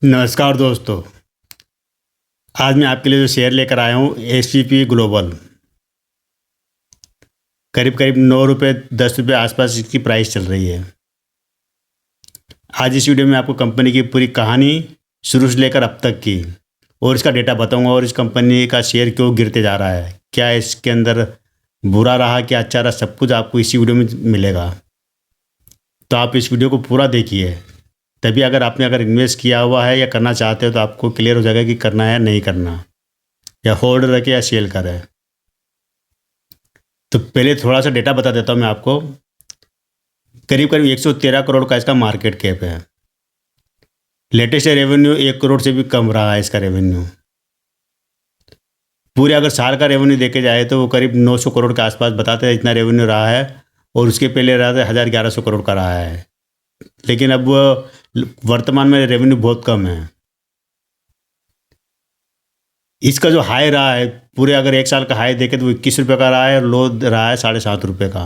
नमस्कार दोस्तों। आज मैं आपके लिए जो शेयर लेकर आया हूँ एसपीपी ग्लोबल। करीब करीब 9 रुपये 10 रुपये आसपास इसकी प्राइस चल रही है। आज इस वीडियो में आपको कंपनी की पूरी कहानी शुरू से लेकर अब तक की और इसका डेटा बताऊंगा और इस कंपनी का शेयर क्यों गिरते जा रहा है, क्या इसके अंदर बुरा रहा क्या अच्छा रहा, सब कुछ आपको इसी वीडियो में मिलेगा। तो आप इस वीडियो को पूरा देखिए, तभी अगर इन्वेस्ट किया हुआ है या करना चाहते हो तो आपको क्लियर हो जाएगा कि करना है या नहीं करना, या होल्ड रखे या सेल करें। तो पहले थोड़ा सा डेटा बता देता हूँ मैं आपको। करीब करीब 113 करोड़ का इसका मार्केट कैप है। लेटेस्ट रेवेन्यू 1 करोड़ से भी कम रहा है इसका रेवेन्यू। पूरे अगर साल का रेवेन्यू देखे जाए तो वो करीब 900 करोड़ के आसपास बताते हैं, इतना रेवेन्यू रहा है। और उसके पहले रहा था 1100 करोड़ का रहा है। लेकिन अब वर्तमान में रेवेन्यू बहुत कम है। इसका जो हाई रहा है, पूरे अगर एक साल का हाई देखें तो वो 21 रुपये का रहा है और लो रहा है 7.5 रुपये का।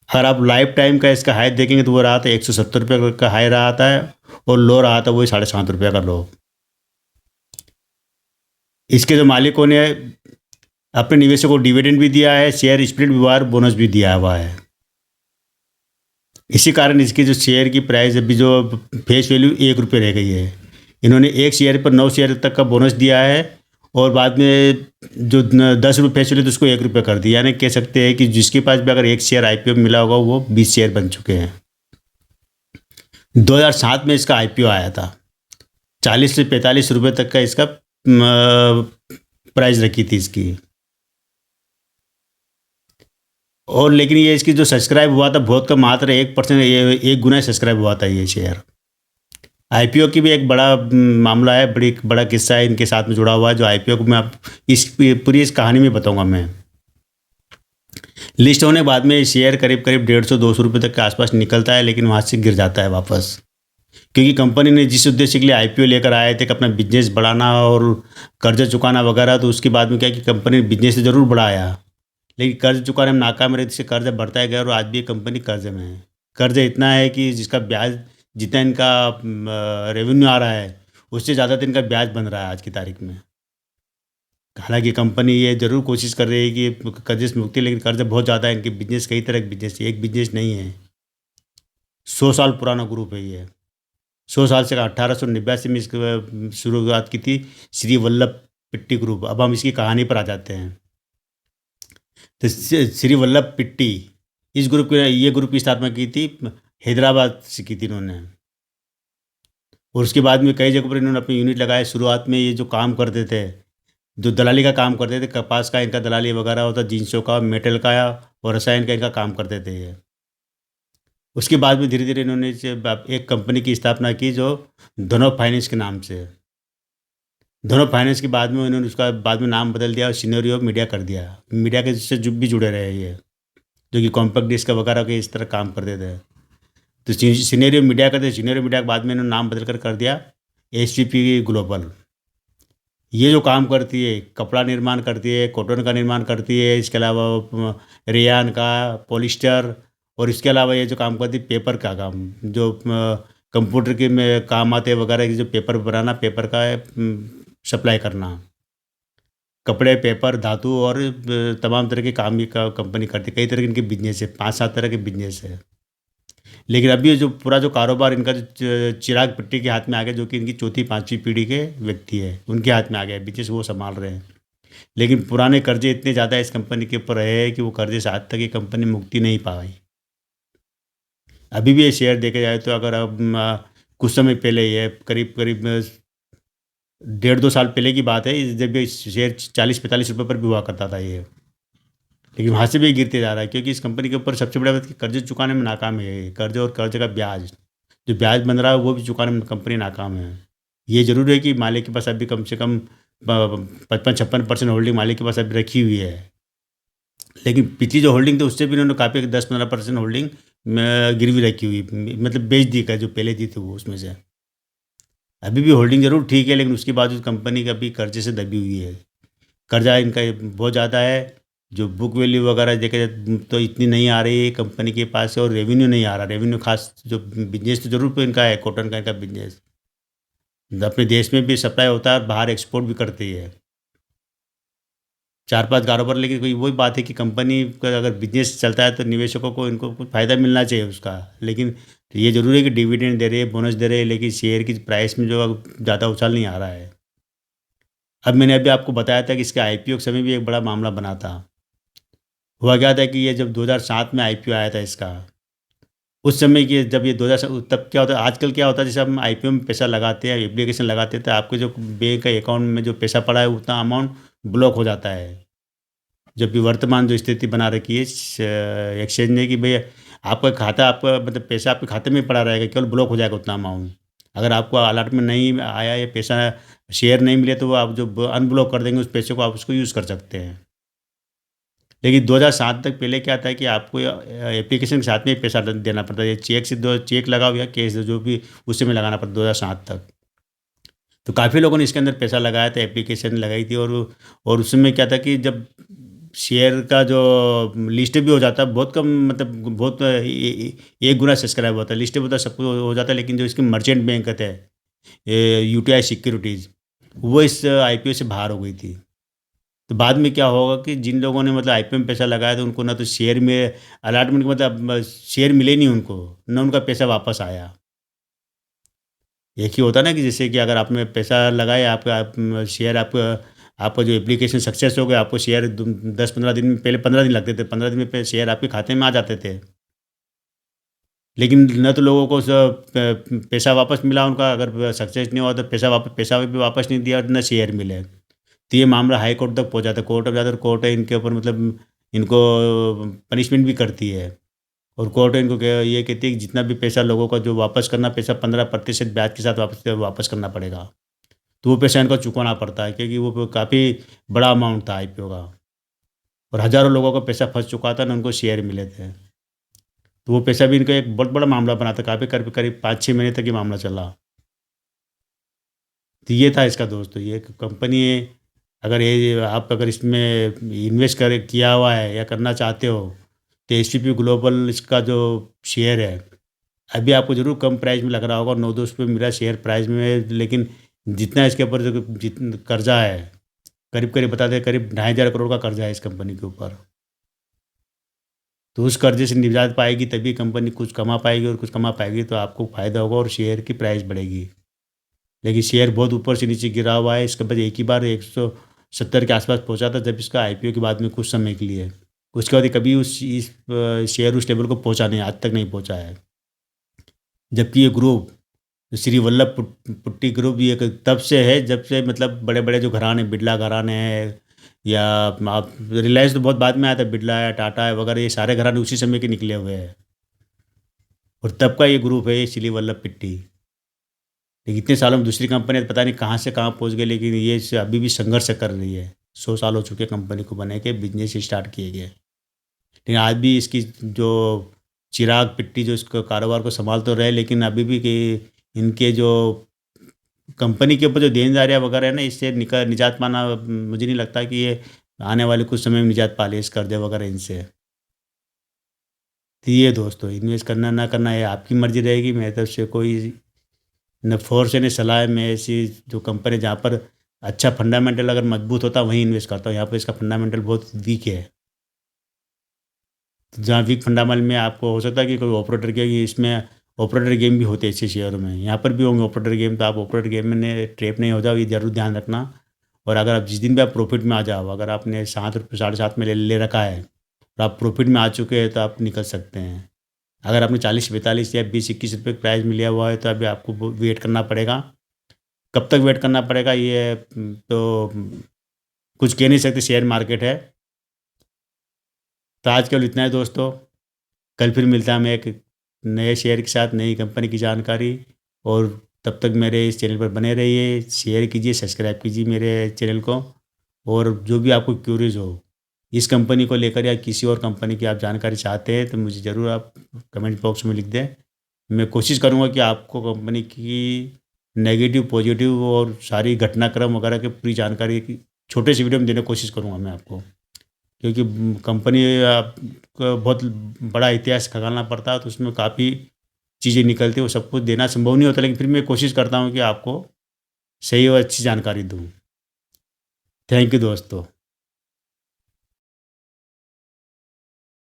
अगर आप लाइफ टाइम का इसका हाई देखेंगे तो वो रहा था 170 रुपये का हाई रहा था और लो रहा था वही 7.5 रुपये का लो। इसके जो मालिकों ने अपने निवेशकों को डिविडेंड भी दिया है, शेयर स्प्लिट भी हुआ है, बोनस भी दिया हुआ है। इसी कारण इसकी जो शेयर की प्राइस अभी जो फेस वैल्यू 1 रुपये रह गई है। इन्होंने एक शेयर पर 9 शेयर तक का बोनस दिया है और बाद में जो 10 रुपये फेस वैल्यू तो उसको 1 रुपये कर दिया। यानी कह सकते हैं कि जिसके पास भी अगर एक शेयर आईपीओ में मिला होगा वो 20 शेयर बन चुके हैं। 2007 में इसका आईपीओ आया था। 40 से 45 रुपये तक का इसका प्राइस रखी थी इसकी। और लेकिन ये इसकी जो सब्सक्राइब हुआ था बहुत कम, मात्र 1%, ये 1 गुना सब्सक्राइब हुआ था ये शेयर। आईपीओ की भी एक बड़ा मामला है, बड़ा किस्सा है इनके साथ में जुड़ा हुआ है, जो आईपीओ को मैं आप पूरी इस कहानी में बताऊंगा मैं। लिस्ट होने के बाद में शेयर करीब करीब 150-200 रुपये तक के आसपास निकलता है, लेकिन वहाँ से गिर जाता है वापस। क्योंकि कंपनी ने जिस उद्देश्य के लिए आईपीओ लेकर आए थे कि अपना बिजनेस बढ़ाना और कर्जा चुकाना वगैरह, तो उसके बाद में क्या कि कंपनी ने बिजनेस से ज़रूर बढ़ाया, लेकिन कर्ज चुकाने में नाकाम रहे, जिससे कर्जा बढ़ता है गया और आज भी ये कंपनी कर्जे में है। कर्जा इतना है कि जिसका ब्याज, जितना इनका रेवेन्यू आ रहा है उससे ज़्यादा तो इनका ब्याज बन रहा है आज की तारीख में। हालांकि कंपनी ये ज़रूर कोशिश कर रही है कि कर्जे से मुक्ति, लेकिन कर्जा बहुत ज़्यादा है इनके। बिजनेस कई तरह के बिजनेस है, एक बिजनेस नहीं है। 100 साल पुराना ग्रुप है ये। 100 साल से 1889 में इसकी शुरुआत की थी, श्री वल्लभ पिट्टी ग्रुप। अब हम इसकी कहानी पर आ जाते हैं। तो श्री वल्लभ पिट्टी, ये ग्रुप की स्थापना की थी हैदराबाद से की थी इन्होंने। और उसके बाद में कई जगहों पर इन्होंने अपने यूनिट लगाए। शुरुआत में ये जो काम करते थे, जो दलाली का काम करते थे, कपास का इनका दलाली वगैरह होता, जींसों का, मेटल का और रसायन का इनका काम करते थे ये। उसके बाद में धीरे धीरे इन्होंने एक कंपनी की स्थापना की जो धनों फाइनेंस के नाम से। धनों फाइनेंस के बाद में इन्होंने उसका बाद में नाम बदल दिया और सिनेरियो मीडिया कर दिया। मीडिया के से भी जुड़े रहे ये, जो कि कॉम्पैक्ट डिस्क वगैरह के इस तरह काम करते थे। तो सिनेरियो मीडिया करते, सिनेरियो मीडिया के बाद में इन्होंने नाम बदल कर दिया एसपीपी ग्लोबल। ये जो काम करती है, कपड़ा निर्माण करती है, कॉटन का निर्माण करती है, इसके अलावा रेयान का, पॉलिस्टर, और इसके अलावा ये जो काम करती है पेपर का काम, जो कंप्यूटर के में काम आते हैं वगैरह, जो पेपर बनाना, पेपर का सप्लाई करना, कपड़े, पेपर, धातु और तमाम तरह के काम भी का कंपनी करती है। कई तरह के इनके बिजनेस है, 5-7 तरह के बिजनेस है। लेकिन अभी जो पूरा जो कारोबार इनका जो चिराग पिट्टी के हाथ में आ गया, जो कि इनकी चौथी 5वीं पीढ़ी के व्यक्ति है, उनके हाथ में आ गया बिजनेस, वो संभाल रहे हैं। लेकिन पुराने कर्जे इतने ज़्यादा इस कंपनी के ऊपर रहे हैं कि वो कर्जे से आज तक ये कंपनी मुक्ति नहीं पाई। अभी भी ये शेयर देखे जाए तो अगर अब कुछ समय पहले, ये करीब करीब 1.5-2 साल पहले की बात है, जब ये शेयर 40-45 रुपये पर भी हुआ करता था ये। लेकिन वहाँ से भी गिरते जा रहा है, क्योंकि इस कंपनी के ऊपर सबसे बड़ा बात कि कर्जे चुकाने में नाकाम है। कर्जे और कर्जे का ब्याज, जो ब्याज बन रहा है वो भी चुकाने में कंपनी नाकाम है। ये ज़रूर है कि मालिक के पास अभी कम से कम 55-56% होल्डिंग मालिक के पास अभी रखी हुई है। लेकिन पिछली जो होल्डिंग थी उससे भी इन्होंने काफ़ी 10-15% होल्डिंग गिरवी रखी हुई, मतलब बेच दी का, जो पहले दी थी वो उसमें से। अभी भी होल्डिंग ज़रूर ठीक है, लेकिन उसके बावजूद कंपनी का भी कर्जे से दबी हुई है। कर्जा इनका बहुत ज़्यादा है। जो बुक वैल्यू वगैरह देखा जाए तो इतनी नहीं आ रही है कंपनी के पास, और रेवेन्यू नहीं आ रहा। रेवेन्यू खास जो बिजनेस तो जरूर पे इनका है, कॉटन का इनका बिजनेस, अपने देश में भी सप्लाई होता है और बाहर एक्सपोर्ट भी करती है। 4-5 कारोबार, लेकिन कोई वही बात है कि कंपनी का अगर बिज़नेस चलता है तो निवेशकों को इनको कुछ फ़ायदा मिलना चाहिए उसका। लेकिन ये ज़रूरी है कि डिविडेंड दे रहे हैं, बोनस दे रहे हैं, लेकिन शेयर की प्राइस में जो ज़्यादा उछाल नहीं आ रहा है। अब मैंने अभी आपको बताया था कि इसके आईपीओ के समय भी एक बड़ा मामला बना था। हुआ क्या था कि ये जब 2007 में आईपीओ आया था इसका, उस समय की जब ये 2000 तब क्या होता है, आजकल क्या होता है, जैसे हम आईपीओ में पैसा लगाते हैं, एप्लीकेशन लगाते हैं, तो आपके जो बैंक का अकाउंट में जो पैसा पड़ा है उतना अमाउंट ब्लॉक हो जाता है। जबकि वर्तमान जो स्थिति बना रखी है एक्सचेंज ने कि भई आपका खाता, आपका मतलब पैसा आपके खाते में ही पड़ा रहेगा, केवल ब्लॉक हो जाएगा उतना अमाउंट। अगर आपको अलॉटमेंट नहीं आया या पैसा शेयर नहीं मिले तो वो आप जो अनब्लॉक कर देंगे उस पैसे को, आप उसको यूज़ कर सकते हैं। लेकिन 2007 तक पहले क्या था कि आपको एप्लीकेशन के साथ में ही पैसा ड देना पड़ता है। चेक से दो चेक लगाओ या कैश दो, जो भी उसी में लगाना पड़ता 2007 तक। तो काफ़ी लोगों ने इसके अंदर पैसा लगाया था, एप्लीकेशन लगाई थी, और उसमें क्या था कि जब शेयर का जो लिस्ट भी हो जाता है, बहुत कम, मतलब बहुत 1 गुना सब्सक्राइब होता है, लिस्ट भी होता है, सब कुछ हो जाता है, लेकिन जो इसके मर्चेंट बैंक थे, ये यूटीआई सिक्योरिटीज़, वो इस आईपीओ से बाहर हो गई थी। तो बाद में क्या होगा कि जिन लोगों ने मतलब आईपीओ में पैसा लगाया था उनको ना तो शेयर में अलॉटमेंट, मतलब शेयर मिले नहीं उनको, ना उनका पैसा वापस आया। एक ही होता है ना कि जैसे कि अगर आपने पैसा लगाया, आपका शेयर, आपका आपका जो एप्लीकेशन सक्सेस हो गया, आपको शेयर 10-15 दिन में, पहले 15 दिन लगते थे, 15 दिन में शेयर आपके खाते में आ जाते थे। लेकिन न तो लोगों को पैसा वापस मिला उनका, अगर सक्सेस नहीं हुआ तो पैसा भी वापस नहीं दिया, और न शेयर मिले। तो ये मामला हाई कोर्ट तक पहुँचा था, कोर्ट ऑफ जाता है, कोर्ट है इनके ऊपर, मतलब इनको पनिशमेंट भी करती है। और कोर्ट इनको ये कहती है कि जितना भी पैसा लोगों का जो वापस करना पैसा, 15% ब्याज के साथ वापस वापस करना पड़ेगा। तो वो पैसा इनको चुकाना पड़ता है, क्योंकि वो काफ़ी बड़ा अमाउंट था आईपीओ का, और हज़ारों लोगों का पैसा फँस चुका था ना, उनको शेयर मिले थे। तो वो पैसा भी इनको एक बहुत बड़ा मामला बना था, काफ़ी करीब करीब 5-6 महीने तक ये मामला चला। तो ये था इसका दोस्तों, ये कंपनी है, अगर ये आप अगर इसमें इन्वेस्ट कर किया हुआ है या करना चाहते हो, तो एसपीपी ग्लोबल इसका जो शेयर है, अभी आपको ज़रूर कम प्राइस में लग रहा होगा, 9-10 रुपये मिला शेयर प्राइस में, लेकिन जितना इसके ऊपर जो कर्जा है, करीब करीब बता दें, करीब 2,500 करोड़ का कर्जा है इस कंपनी के ऊपर। तो उस कर्जे से निजात पाएगी तभी कंपनी कुछ कमा पाएगी, और कुछ कमा पाएगी तो आपको फ़ायदा होगा और शेयर की प्राइस बढ़ेगी। लेकिन शेयर बहुत ऊपर से नीचे गिरा हुआ है, इसके बाद एक ही बार 170 के आसपास पहुंचा था, जब इसका आईपीओ के बाद में कुछ समय के लिए। उसके बाद ये कभी शेयर उस लेवल को पहुंचा नहीं, आज तक नहीं पहुंचा है। जबकि ये group, Shri Vallabh putty group, ये तब से है जब से, मतलब बड़े बड़े जो घराने, बिरला घराने हैं, या आप रिलायंस तो बहुत बाद में आया था, बिरला है, टाटा है वगैरह, ये सारे घराने उसी समय के निकले हुए हैं, और तब का ये ग्रुप है, ये श्री वल्लभ पिट्टी। लेकिन इतने सालों में दूसरी कंपनी पता नहीं कहाँ से कहाँ पहुँच गई, लेकिन ये अभी भी संघर्ष कर रही है। 100 साल हो चुके कंपनी को बने के, बिजनेस स्टार्ट किए गए, लेकिन आज भी इसकी जो चिराग पिट्टी जो इसको कारोबार को संभाल तो रहे, लेकिन अभी भी कि इनके जो कंपनी के ऊपर जो देनदारियाँ वगैरह है ना, इससे निजात पाना मुझे नहीं लगता कि ये आने वाले कुछ समय में निजात पा ले इस कर्जे वगैरह इनसे। तो ये दोस्तों, इन्वेस्ट करना ना करना ये आपकी मर्ज़ी रहेगी, मेरी तरफ से कोई न फ़ोर्स है न सलाह है। मैं ऐसी जो कंपनी जहाँ पर अच्छा फंडामेंटल अगर मजबूत होता है वहीं इन्वेस्ट करता हूँ, यहाँ पर इसका फंडामेंटल बहुत वीक है। तो जहाँ वीक फंडामेंटल में आपको हो सकता है कि कोई ऑपरेटर के, इसमें ऑपरेटर गेम भी होते हैं ऐसे शेयरों में, यहाँ पर भी होंगे ऑपरेटर गेम, तो आप ऑपरेटर गेम में ट्रैप नहीं हो जाओ, ये ज़रूर ध्यान रखना। और अगर आप जिस दिन भी आप प्रॉफिट में आ जाओ, अगर आपने 7 रुपये 7.5 में ले रखा है और आप प्रॉफिट में आ चुके हैं, तो आप निकल सकते हैं। अगर आपने 40-42 या 20-21 रुपये प्राइस में लिया हुआ है, तो अभी आपको वेट करना पड़ेगा। कब तक वेट करना पड़ेगा ये तो कुछ कह नहीं सकते, शेयर मार्केट है। तो आज केवल इतना है दोस्तों, कल फिर मिलता है मैं एक नए शेयर के साथ, नई कंपनी की जानकारी। और तब तक मेरे इस चैनल पर बने रहिए, शेयर कीजिए, सब्सक्राइब कीजिए मेरे चैनल को। और जो भी आपको क्यूरीज हो इस कंपनी को लेकर या किसी और कंपनी की आप जानकारी चाहते हैं, तो मुझे ज़रूर आप कमेंट बॉक्स में लिख दें। मैं कोशिश करूँगा कि आपको कंपनी की नेगेटिव, पॉजिटिव और सारी घटनाक्रम वगैरह की पूरी जानकारी की छोटे से वीडियो में देने की कोशिश करूँगा मैं आपको। क्योंकि कंपनी का बहुत बड़ा इतिहास खंगालना पड़ता है, तो उसमें काफ़ी चीज़ें निकलती हैं, वो सब कुछ देना संभव नहीं होता, लेकिन फिर मैं कोशिश करता हूँ कि आपको सही और अच्छी जानकारी दूँ। थैंक यू दोस्तों।